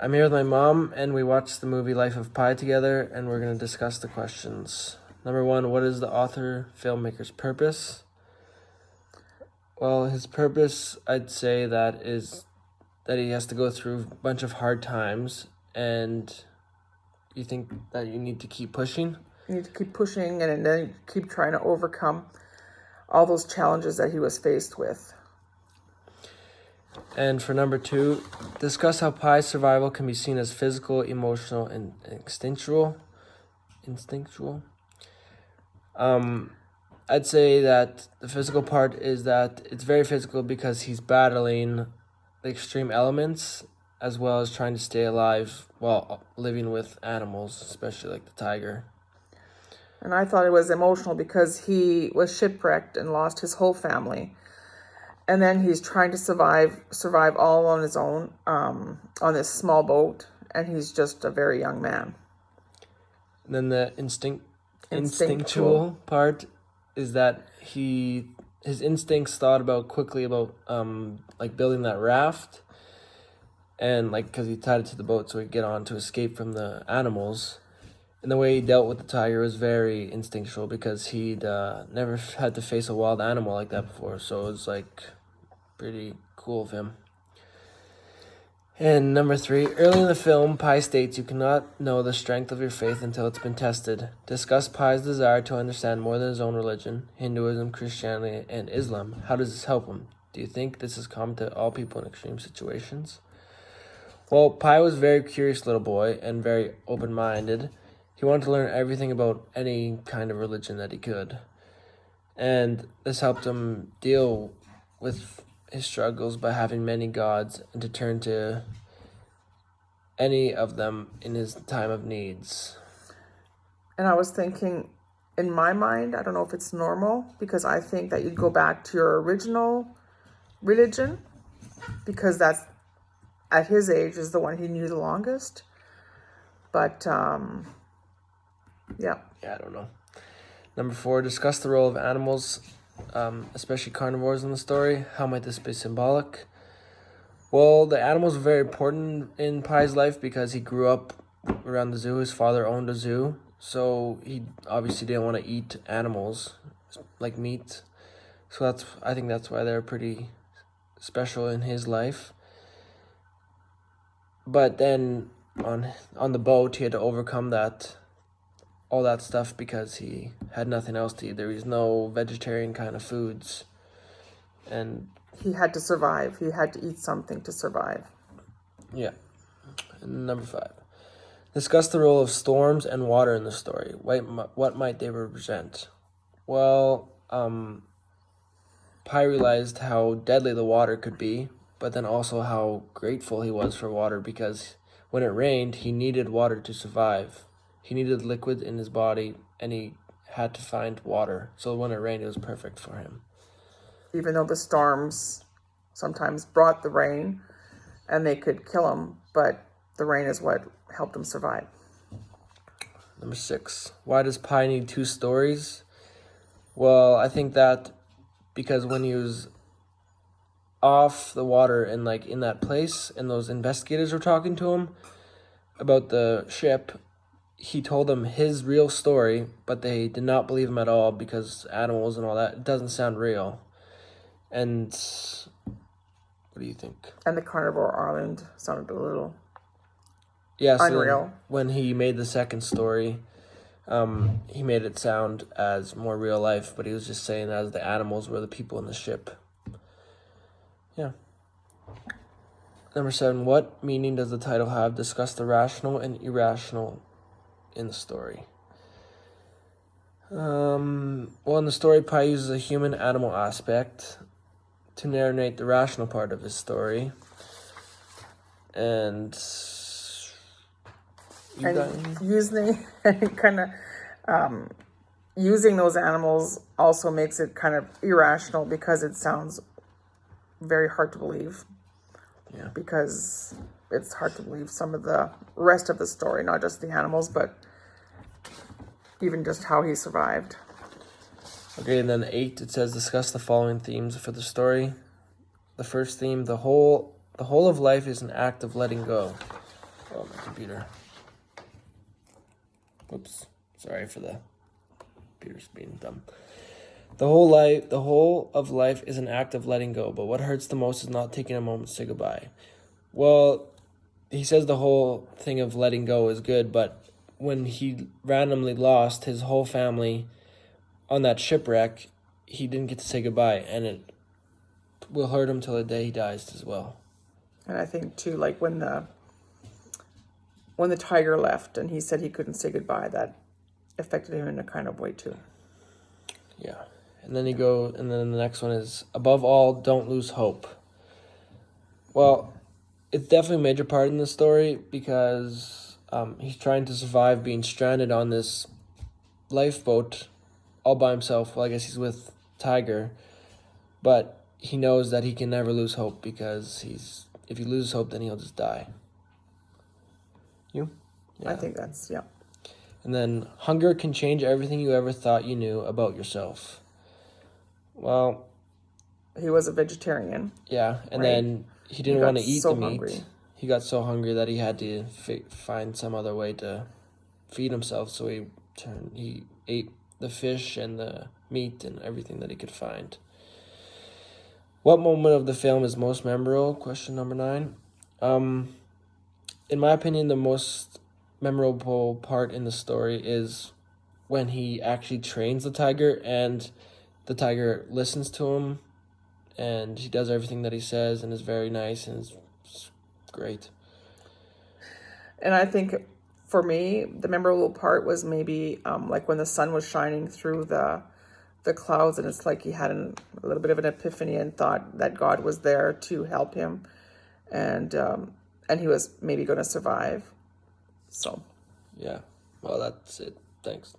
I'm here with my mom, and we watched the movie Life of Pi together, and we're going to discuss the questions. Number one, what is the author-filmmaker's purpose? Well, his purpose, I'd say that is that he has to go through a bunch of hard times, and you think that you need to keep pushing? You need to keep pushing and then keep trying to overcome all those challenges that he was faced with. And for number two, discuss how Pi's survival can be seen as physical, emotional, and instinctual. I'd say that the physical part is that it's very physical because he's battling the extreme elements as well as trying to stay alive while living with animals, especially like the tiger. And I thought it was emotional because he was shipwrecked and lost his whole family. And then he's trying to survive all on his own on this small boat. And he's just a very young man. And then the instinctual part is that his instincts thought quickly about like building that raft, and like because he tied it to the boat so he'd get on to escape from the animals. And the way he dealt with the tiger was very instinctual because he'd never had to face a wild animal like that before, so it was like pretty cool of him. And number three, early in the film, Pi states you cannot know the strength of your faith until it's been tested. Discuss Pi's desire to understand more than his own religion, Hinduism, Christianity, and Islam. How does this help him? Do you think this is common to all people in extreme situations? Well, Pi was a very curious little boy and very open-minded. He wanted to learn everything about any kind of religion that he could. And this helped him deal with his struggles by having many gods and to turn to any of them in his time of needs. And I was thinking, in my mind, I don't know if it's normal, because I think that you'd go back to your original religion, because that's, at his age, is the one he knew the longest. But, yeah. Yeah, I don't know. Number four, discuss the role of animals, especially carnivores in the story. How might this be symbolic? Well, the animals were very important in Pi's life because he grew up around the zoo. His father owned a zoo, so he obviously didn't want to eat animals like meat. So I think that's why they're pretty special in his life. But then on the boat, he had to overcome all that stuff because he had nothing else to eat. There was no vegetarian kind of foods. And he had to survive. He had to eat something to survive. Yeah. And number five, discuss the role of storms and water in the story. What might they represent? Well, Pi realized how deadly the water could be, but then also how grateful he was for water because when it rained, he needed water to survive. He needed liquid in his body, and he had to find water. So when it rained, it was perfect for him. Even though the storms sometimes brought the rain, and they could kill him, but the rain is what helped him survive. Number six, why does Pi need two stories? Well, I think that because when he was off the water and like in that place, and those investigators were talking to him about the ship, he told them his real story, but they did not believe him at all because animals and all that, it doesn't sound real. And what do you think? And the carnivore island sounded a little unreal. When he made the second story, he made it sound as more real life, but he was just saying as the animals were the people in the ship. Yeah. Number seven, what meaning does the title have? Discuss the rational and irrational in the story. Well, in the story, Pi uses a human-animal aspect to narrate the rational part of his story. And using those animals also makes it kind of irrational because it sounds very hard to believe. Yeah. Because it's hard to believe some of the rest of the story, not just the animals, but even just how he survived. Okay, and then 8, it says discuss the following themes for the story. The first theme, the whole of life is an act of letting go. Oh, my computer. Whoops. Sorry for the computer's being dumb. The whole of life is an act of letting go, but what hurts the most is not taking a moment to say goodbye. Well, he says the whole thing of letting go is good, but when he randomly lost his whole family on that shipwreck, he didn't get to say goodbye, and it will hurt him till the day he dies as well. And I think too, like when the tiger left and he said he couldn't say goodbye, that affected him in a kind of way too. Yeah. And then the next one is, above all, don't lose hope. Well, it's definitely a major part in the story because he's trying to survive being stranded on this lifeboat all by himself. Well, I guess he's with Tiger, but he knows that he can never lose hope because if he loses hope, then he'll just die. You? Yeah. I think that's, yeah. And then, hunger can change everything you ever thought you knew about yourself. Well, he was a vegetarian. Yeah, and then he didn't want to eat the meat. Hungry. He got so hungry that he had to find some other way to feed himself. So he ate the fish and the meat and everything that he could find. What moment of the film is most memorable? Question number 9. In my opinion, the most memorable part in the story is when he actually trains the tiger and the tiger listens to him and he does everything that he says and is very nice and is great. And I think for me, the memorable part was maybe like when the sun was shining through the clouds, and it's like he had a little bit of an epiphany and thought that God was there to help him, and he was maybe going to survive. So, yeah. Well, that's it. Thanks.